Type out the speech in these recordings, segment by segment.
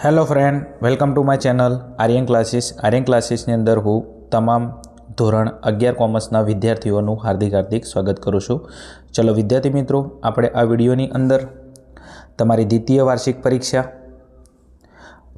Hello friend, welcome to my channel Aryan ક્લાસીસની અંદર હું તમામ ધોરણ 11 કોમર્સના વિદ્યાર્થીઓનું હાર્દિક સ્વાગત કરું છું। ચલો વિદ્યાર્થી મિત્રો, આપણે આ વિડીયોની અંદર તમારી દ્વિતીય વાર્ષિક પરીક્ષા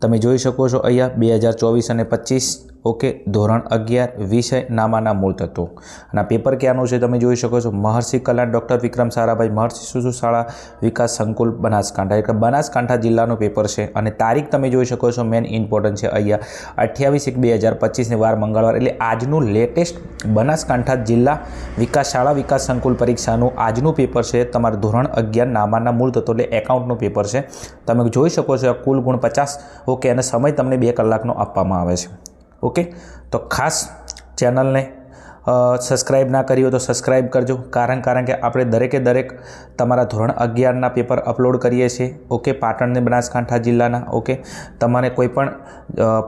તમે જોઈ શકો છો અહીંયા 2024 અને 25 ઓકે ધોરણ 11 વિષય નામાના મૂળ તત્વો અને આ પેપર ક્યાંનું છે તમે જોઈ શકો છો। મહર્ષિ કલ્યાણ ડૉક્ટર વિક્રમ સારાભાઈ મહર્ષિ શિશુ શાળા વિકાસ સંકુલ બનાસકાંઠા, એટલે બનાસકાંઠા જિલ્લાનું પેપર છે અને તારીખ તમે જોઈ શકો છો મેન ઇમ્પોર્ટન્ટ છે અહીંયા 28/1/2025 વાર મંગળવાર, એટલે આજનું લેટેસ્ટ બનાસકાંઠા જિલ્લા વિકાસ શાળા વિકાસ સંકુલ પરીક્ષાનું આજનું પેપર છે તમારું ધોરણ 11 નામાના મૂળ તત્વો એટલે એકાઉન્ટનું પેપર છે। તમે જોઈ શકો છો કુલ ગુણ 50 ઓકે અને સમય તમને 2 કલાકનો આપવામાં આવે છે ઓકે। તો ખાસ ચેનલને સબસ્ક્રાઈબ ના કરી હોય તો સબસ્ક્રાઈબ કરજો, કારણ કે આપણે દરેક તમારા ધોરણ 11ના પેપર અપલોડ કરીએ છીએ ઓકે। પાટણ ને બનાસકાંઠા જિલ્લાના ઓકે, તમારે કોઈ પણ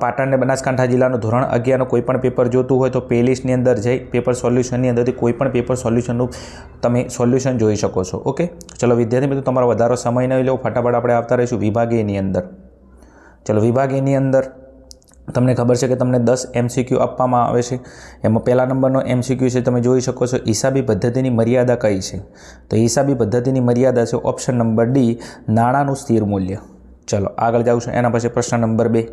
પાટણ ને બનાસકાંઠા જિલ્લાનું ધોરણ 11નું કોઈ પણ પેપર જોતું હોય તો પ્લેલિસ્ટની અંદર જઈ પેપર સોલ્યુશનની અંદરથી કોઈ પણ પેપર સોલ્યુશનનું તમે સોલ્યુશન જોઈ શકો છો ઓકે। ચલો વિદ્યાર્થી મિત્રો, તમારો વધારો સમય નહીં લેવો, ફટાફટ આપણે આવતા રહીશું વિભાગ એની અંદર। ચલો વિભાગ એની અંદર તમને ખબર છે કે તમને 10 MCQ આપવામાં આવે છે। એમાં પહેલા નંબરનો MCQ છે તમે જોઈ શકો છો, હિસાબી પદ્ધતિની મર્યાદા કઈ છે? તો હિસાબી પદ્ધતિની મર્યાદા છે ઓપ્શન નંબર ડી, નાણાંનું સ્થિર મૂલ્ય। ચલો આગળ જાઉં છું, એના પછી પ્રશ્ન નંબર 2।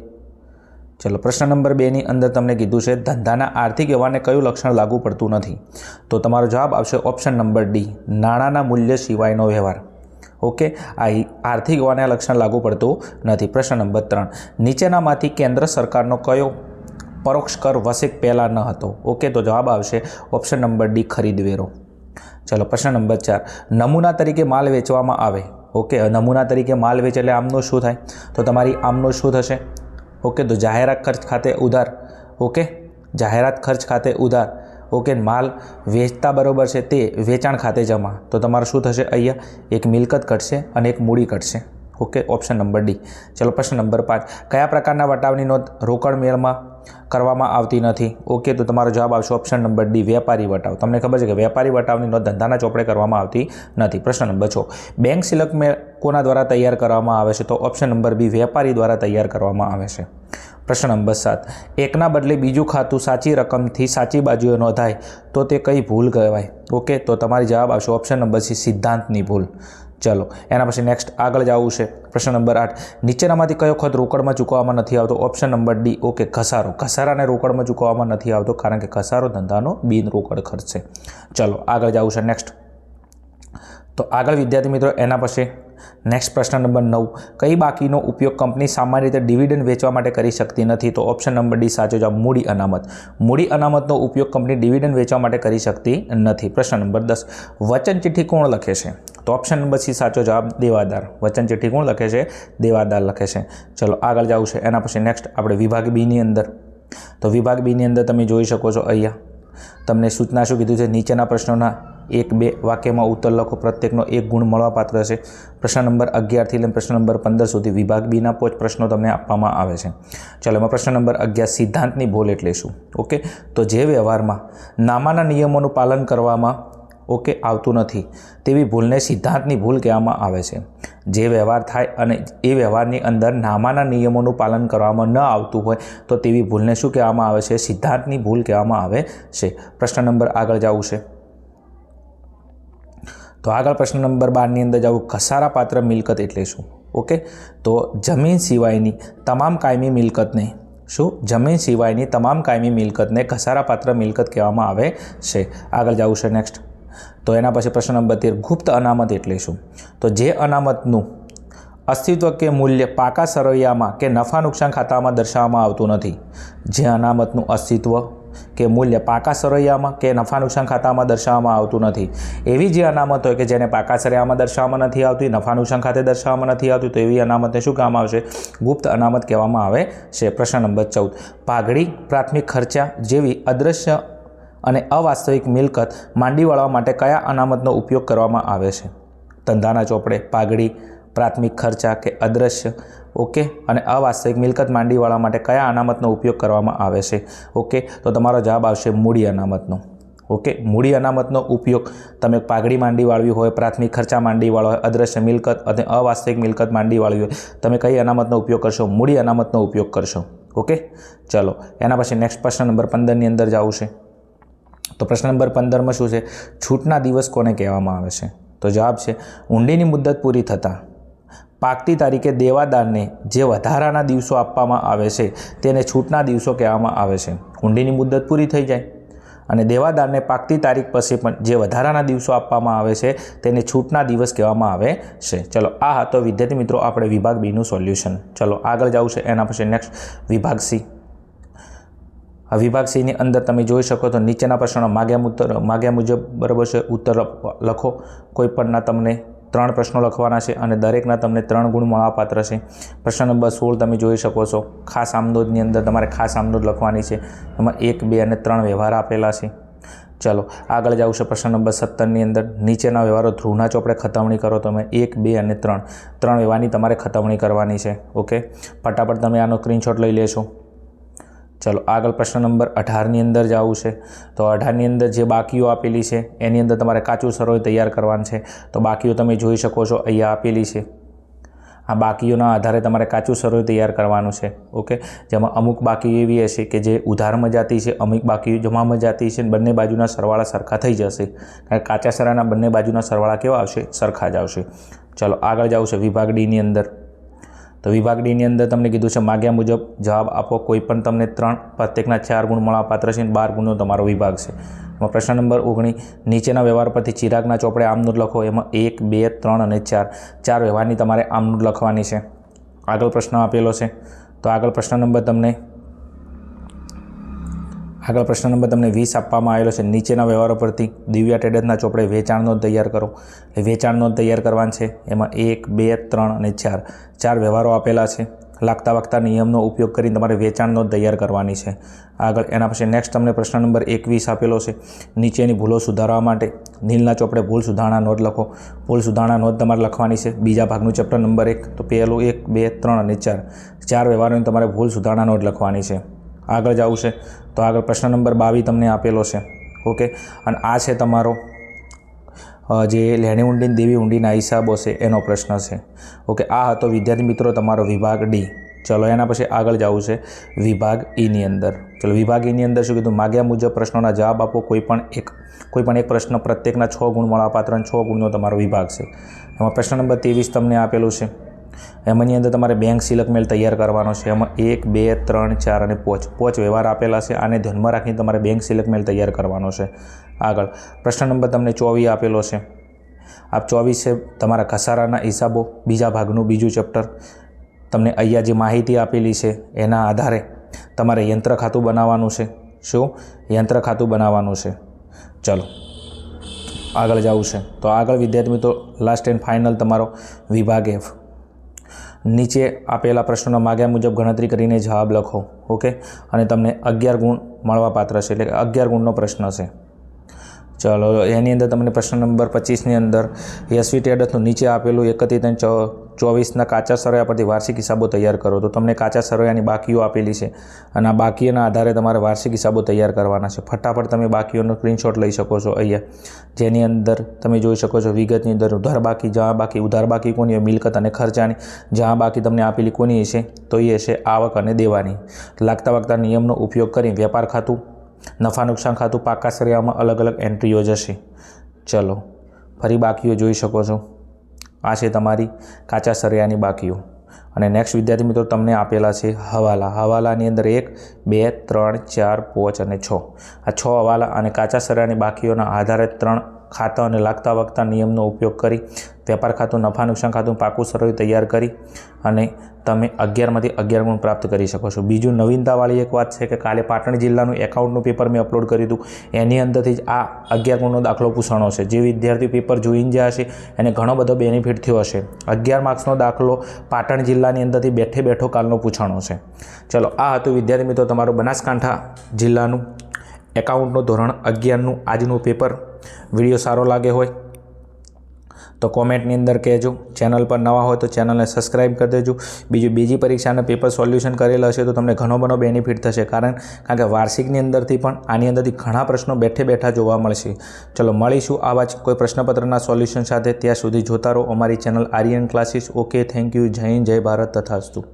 ચલો પ્રશ્ન નંબર 2ની અંદર તમને કીધું છે ધંધાના આર્થિક વ્યવહારને કયું લક્ષણ લાગુ પડતું નથી? તો તમારો જવાબ આવશે ઓપ્શન નંબર ડી, નાણાંના મૂલ્ય સિવાયનો વ્યવહાર ઓકે। આ આર્થિક વ્યવહારને લક્ષણ લાગુ પડતું નથી। પ્રશ્ન નંબર 3, નીચેનામાંથી કેન્દ્ર સરકારનો કયો પરોક્ષ કર વસેક પહેલાં ન હતો? ઓકે, તો જવાબ આવશે ઓપ્શન નંબર ડી, ખરીદ વેરો। ચલો પ્રશ્ન નંબર 4, નમૂના તરીકે માલ વેચવામાં આવે ઓકે, નમૂના તરીકે માલ વેચે એટલે આમનું શું થાય? તો તમારી આમનું શું થશે ઓકે? તો જાહેરાત ખર્ચ ખાતે ઉધાર ઓકે, જાહેરાત ખર્ચ ખાતે ઉધાર ઓકે, માલ વેચતા બરાબર છે તે વેચાણ ખાતે જમા, તો તમારું શું થશે? અહીંયા એક મિલકત ઘટશે અને એક મૂડી ઘટશે ઓકે, ઓપ્શન નંબર ડી। ચલો પ્રશ્ન નંબર 5, કયા પ્રકારના વટાવની નોંધ રોકડ મેળમાં કરવામાં આવતી નથી? ઓકે, તો તમારો જવાબ આવશે ઓપ્શન નંબર ડી, વેપારી વટાવ। તમને ખબર છે કે વેપારી વટાવની નોંધ ધંધાના ચોપડે કરવામાં આવતી નથી। પ્રશ્ન નંબર 6, બેંક સિલક મેળ કોના દ્વારા તૈયાર કરવામાં આવે છે? તો ઓપ્શન નંબર બી, વેપારી દ્વારા તૈયાર કરવામાં આવે છે। પ્રશ્ન નંબર 7, એકના બદલે બીજું ખાતું સાચી રકમથી સાચી બાજુએ નોંધાય તો તે કઈ ભૂલ કહેવાય? ઓકે, તો તમારી જવાબ આવશે ઓપ્શન નંબર સી, સિદ્ધાંતની ભૂલ। ચલો એના પછી નેક્સ્ટ આગળ જવું છે। પ્રશ્ન નંબર 8, નીચેનામાંથી કયો ખર્ચ રોકડમાં ચૂકવવામાં નથી આવતો? ઓપ્શન નંબર ડી ઓકે, ઘસારો। ઘસારાને રોકડમાં ચૂકવવામાં નથી આવતો કારણ કે ઘસારો ધંધાનો બિન રોકડ ખર્ચ છે। ચલો આગળ જવું છે નેક્સ્ટ। તો આગળ વિદ્યાર્થી મિત્રો એના પછી નેક્સ્ટ પ્રશ્ન નંબર 9, કઈ બાકીનો ઉપયોગ કંપની સામાન્ય રીતે ડિવિડન્ડ વેચવા માટે કરી શકતી નથી? તો ઓપ્શન નંબર ડી સાચો જવાબ, મૂડી અનામત। મૂડી અનામતનો ઉપયોગ કંપની ડિવિડન્ડ વેચવા માટે કરી શકતી નથી। પ્રશ્ન નંબર 10, વચન ચિઠ્ઠી કોણ લખે છે? તો ઓપ્શન નંબર સી સાચો જવાબ, દેવાદાર। વચન ચિઠ્ઠી કોણ લખે છે? દેવાદાર લખે છે। ચલો આગળ જવું છે, એના પછી નેક્સ્ટ આપણે વિભાગ બીની અંદર। તો વિભાગ બીની અંદર તમે જોઈ શકો છો અહીંયા તમને સૂચના શું કીધું છે? નીચેના પ્રશ્નોના 1-2 વાક્યમાં ઉત્તર લખો, પ્રત્યેકનો 1 ગુણ મળવાપાત્ર છે। પ્રશ્ન નંબર 11 થી લઈને પ્રશ્ન નંબર 15 સુધી વિભાગ બીના 5 પ્રશ્નો તમને આપવામાં આવે છે। ચાલો એમાં પ્રશ્ન નંબર 11, સિદ્ધાંતની ભૂલ એટલે શું? ઓકે, તો જે વ્યવહારમાં નામાના નિયમોનું પાલન કરવામાં ઓકે આવતું નથી તેવી ભૂલને સિદ્ધાંતની ભૂલ કહેવામાં આવે છે। જે વ્યવહાર થાય અને એ વ્યવહારની અંદર નામાના નિયમોનું પાલન કરવામાં ન આવતું હોય તો તેવી ભૂલને શું કહેવામાં આવે છે? સિદ્ધાંતની ભૂલ કહેવામાં આવે છે। પ્રશ્ન નંબર આગળ જવું છે, તો આગળ પ્રશ્ન નંબર 12ની અંદર જવું, ઘસારાપાત્ર મિલકત એટલે શું? ઓકે, તો જમીન સિવાયની તમામ કાયમી મિલકતને શું? જમીન સિવાયની તમામ કાયમી મિલકતને ઘસારાપાત્ર મિલકત કહેવામાં આવે છે। આગળ જવું છે નેક્સ્ટ। તો એના પછી પ્રશ્ન નંબર 13, ગુપ્ત અનામત એટલે શું? તો જે અનામતનું અસ્તિત્વ કે મૂલ્ય પાકા સરવૈયામાં કે નફા નુકસાન ખાતામાં દર્શાવવામાં આવતું નથી। જે અનામતનું અસ્તિત્વ કે મૂલ્ય પાકા સરવૈયામાં કે નફા નુકસાન ખાતામાં દર્શાવવામાં આવતું નથી, એવી જે અનામત હોય કે જેને પાકા સરવૈયામાં દર્શાવવામાં નથી આવતી, નફા નુકસાન ખાતે દર્શાવવામાં નથી આવતું, તો એવી અનામતને શું કહેવામાં આવશે? ગુપ્ત અનામત કહેવામાં આવે છે। પ્રશ્ન નંબર 14, પાઘડી પ્રાથમિક ખર્ચા જેવી અદૃશ્ય અને અવાસ્તવિક મિલકત માંડી વાળવા માટે કયા અનામતનો ઉપયોગ કરવામાં આવે છે? ધંધાના ચોપડે પાઘડી પ્રાથમિક ખર્ચા કે અદૃશ્ય ઓકે અને અવાસ્તવિક મિલકત માંડી વાળવા માટે કયા અનામતનો ઉપયોગ કરવામાં આવે છે? ઓકે, તો તમારો જવાબ આવશે મૂડી અનામતનો ઓકે, મૂડી અનામતનો ઉપયોગ તમે પાઘડી માંડી વાળવી હોય, પ્રાથમિક ખર્ચા માંડી વાળવા હોય, અદ્રશ્ય મિલકત અને અવાસ્તવિક મિલકત માંડી વાળવી હોય, તમે કઈ અનામતનો ઉપયોગ કરશો? મૂડી અનામતનો ઉપયોગ કરશો. ઓકે, ચલો એના પછી નેક્સ્ટ પ્રશ્ન નંબર 15ની અંદર જવું છે. તો પ્રશ્ન નંબર 15માં શું છે? છૂટના દિવસ કોને કહેવામાં આવે છે? તો જવાબ છે હુંડીની મુદત પૂરી થતાં પાકતી તારીખે દેવાદારને જે વધારાના દિવસો આપવામાં આવે છે તેને છૂટના દિવસો કહેવામાં આવે છે. હુંડીની મુદત પૂરી થઈ જાય અને દેવાદારને પાકતી તારીખ પછી પણ જે વધારાના દિવસો આપવામાં આવે છે તેને છૂટના દિવસ કહેવામાં આવે છે. ચલો, આ હતો વિદ્યાર્થી મિત્રો આપણે વિભાગ બીનું સોલ્યુશન. ચલો આગળ જવું છે. એના પછી નેક્સ્ટ વિભાગ સી. આ વિભાગ સીની અંદર તમે જોઈ શકો તો નીચેના પ્રશ્નો માગ્યા મુજબ બરાબર છે ઉત્તર લખો. કોઈ પણના તમને 3 પ્રશ્નો લખવાના છે અને દરેકના તમને 3 ગુણ મળવાપાત્ર છે. પ્રશ્ન નંબર 16 તમે જોઈ શકો છો. ખાસ આમનોંધની અંદર તમારે ખાસ આમનોંધ લખવાની છે. એમાં 1, 2 અને 3 વ્યવહાર આપેલા છે. ચલો આગળ જાવ છે. પ્રશ્ન નંબર 17ની અંદર નીચેના વ્યવહારો ધ્રુવના ચોપડે ખતવણી કરો. તમે 1, 2 અને 3 વ્યવહારની તમારે ખતવણી કરવાની છે. ઓકે, ફટાફટ તમે આનો સ્ક્રીનશોટ લઈ લેશો. ચલો આગળ પ્રશ્ન નંબર 18ની અંદર જવું છે. તો 18ની અંદર જે બાકીઓ આપેલી છે એની અંદર તમારે કાચું સરળ તૈયાર કરવાનું છે. તો બાકીઓ તમે જોઈ શકો છો અહીંયા આપેલી છે. આ બાકીઓના આધારે તમારે કાચું સરળ તૈયાર કરવાનું છે. ઓકે, જેમાં અમુક બાકી એવી હશે કે જે ઉધારમાં જાતી છે, અમુક બાકી જમામાં જાતી છે. બંને બાજુના સરવાળા સરખા થઈ જશે. કારણ કે કાચા સરાના બંને બાજુના સરવાળા કેવા આવશે? સરખા જ આવશે. ચલો આગળ જવું છે વિભાગ ડીની અંદર. તો વિભાગ ડીની અંદર તમને કીધું છે માગ્યા મુજબ જવાબ આપો. કોઈ પણ તમને 3, પ્રત્યેકના 4 ગુણ મળવાપાત્ર છે અને 12 ગુણનો તમારો વિભાગ છે. એમાં પ્રશ્ન નંબર 19 નીચેના વ્યવહાર પરથી ચિરાગના ચોપડે આમનોંધ લખો. એમાં 1, 2, 3 અને 4 વ્યવહારની તમારે આમનોંધ લખવાની છે. આગળ પ્રશ્ન આપેલો છે. તો આગળ પ્રશ્ન નંબર તમને 20 આપવામાં આવેલો છે. નીચેના વ્યવહારો પરથી દિવ્યા ટ્રેડર્સના ચોપડે વેચાણ નોંધ તૈયાર કરો. એ વેચાણ નોંધ તૈયાર કરવાની છે. એમાં 1, 2, 3 અને 4 વ્યવહારો આપેલા છે. લાગતા વળગતા નિયમનો ઉપયોગ કરીને તમારે વેચાણ નોંધ તૈયાર કરવાની છે. આગળ એના પછી નેક્સ્ટ તમને પ્રશ્ન નંબર 21 આપેલો છે. નીચેની ભૂલો સુધારવા માટે નીલના ચોપડે ભૂલ સુધારણા નોંધ લખો. ભૂલ સુધારણા નોંધ તમારે લખવાની છે. બીજા ભાગનું ચેપ્ટર નંબર 1. તો પહેલું 1, 2, 3 અને 4 વ્યવહારોની તમારે ભૂલ સુધારણા નોંધ લખવાની છે. આગળ જવું છે. તો આગળ પ્રશ્ન નંબર 22 તમને આપેલો છે. ઓકે, અને આ છે તમારો જે લેણી ઊંડી દેવી ઊંડીના હિસાબો છે એનો પ્રશ્ન છે. ઓકે, આ હતો વિદ્યાર્થી મિત્રો તમારો વિભાગ ડી. ચલો એના પછી આગળ જવું છે વિભાગ ઈની અંદર. ચલો વિભાગ ઈની અંદર શું કીધું? માગ્યા મુજબ પ્રશ્નોના જવાબ આપો. કોઈ પણ એક પ્રશ્ન પ્રત્યેકના 6 ગુણ મળવાપાત્ર અને 6 ગુણનો તમારો વિભાગ છે. એમાં પ્રશ્ન નંબર 23 તમને આપેલું છે. એમાંની અંદર તમારે બેંક સિલક મેલ તૈયાર કરવાનો છે. એમાં 1, 2, 3, 4 અને 5 વ્યવહાર આપેલા છે. આને ધ્યાનમાં રાખીને તમારે બેંક સિલક મેલ તૈયાર કરવાનો છે. આગળ પ્રશ્ન નંબર તમને 24 આપેલો છે. આ 24 છે તમારા ઘસારાના હિસાબો, બીજા ભાગનું બીજું ચેપ્ટર. તમને અહીંયા જે માહિતી આપેલી છે એના આધારે તમારે યંત્ર ખાતું બનાવવાનું છે. શું? યંત્ર ખાતું બનાવવાનું છે. ચલો આગળ જવું છે. તો આગળ વિદ્યાર્થી મિત્રો લાસ્ટ એન્ડ ફાઇનલ તમારો વિભાગ એફ. નીચે આપેલા પ્રશ્નોના માગ્યા મુજબ ગણતરી કરીને જવાબ લખો. ઓકે, અને તમને 11 ગુણ મળવાપાત્ર છે. એટલે કે 11 ગુણનો પ્રશ્ન છે. ચલો એની અંદર તમને પ્રશ્ન નંબર 25ની અંદર યશવી ટ્રેડર્સનું નીચે આપેલું 31/24ના કાચા સરવૈયા પરથી વાર્ષિક હિસાબો તૈયાર કરો. તો તમને કાચા સરવૈયાની બાકીઓ આપેલી છે અને આ બાકીઓના આધારે તમારે વાર્ષિક હિસાબો તૈયાર કરવાના છે. ફટાફટ તમે બાકીઓનો સ્ક્રીનશોટ લઈ શકો છો અહીંયા, જેની અંદર તમે જોઈ શકો છો વિગતની અંદર ઉધાર બાકી, જ્યાં બાકી, ઉધાર બાકી કોની? મિલકત અને ખર્ચાની. જ્યાં બાકી તમને આપેલી કોની હશે? તો એ હશે આવક અને દેવાની. લાગતા વળગતા નિયમનો ઉપયોગ કરી વેપાર ખાતું, નફા નુકસાન ખાતું, પાકા સરવૈયામાં અલગ અલગ એન્ટ્રીઓ જશે. ચલો ફરી બાકીઓ જોઈ શકો છો. આ છે તમારી કાચા સરવૈયાની બાકીઓ. અને નેક્સ્ટ વિદ્યાર્થી મિત્રો તમને આપેલા છે હવાલા. હવાલાની અંદર 1, 2, 3, 4, 5 અને 6. આ 6 હવાલા અને કાચા સરવૈયાની બાકીઓના આધારે 3 ખાતા અને લાગતા વળગતા નિયમનો ઉપયોગ કરી વેપાર ખાતું, નફા નુકસાન ખાતું, પાકું સરવૈયું તૈયાર કરી અને તમે 11માંથી 11 ગુણ પ્રાપ્ત કરી શકો છો. બીજું નવીનતાવાળી એક વાત છે કે કાલે પાટણ જિલ્લાનું એકાઉન્ટનું પેપર મેં અપલોડ કર્યું હતું. એની અંદરથી જ આ 11 ગુણનો દાખલો પૂછાણો છે. જે વિદ્યાર્થી પેપર જોઈને જ્યાં હશે એને ઘણો બધો બેનિફિટ થયો હશે. 11 માર્ક્સનો દાખલો પાટણ જિલ્લાની અંદરથી બેઠો કાલનો પૂછાણો છે. ચલો આ હતું વિદ્યાર્થી મિત્રો તમારું બનાસકાંઠા જિલ્લાનું એકાઉન્ટનું ધોરણ 11નું આજનું પેપર. વિડીયો સારો લાગે હોય તો કોમેન્ટની અંદર કહેજો. ચેનલ પર નવા હોય તો ચેનલને સબસ્ક્રાઈબ કરી દેજો. બીજી પરીક્ષાના પેપર સોલ્યુશન કરેલા હશે તો તમને ઘણો બધો બેનિફિટ થશે, કારણ કે વાર્ષિકની અંદરથી પણ આની અંદરથી ઘણા પ્રશ્નો બેઠા જોવા મળશે. ચલો મળીશું આવા જ કોઈ પ્રશ્નપત્રના સોલ્યુશન સાથે. ત્યાં સુધી જોતા રહો અમારી channel Aryan classes. Okay, thank you. Jai Hind, જય ભારત, તથાસ્તુ.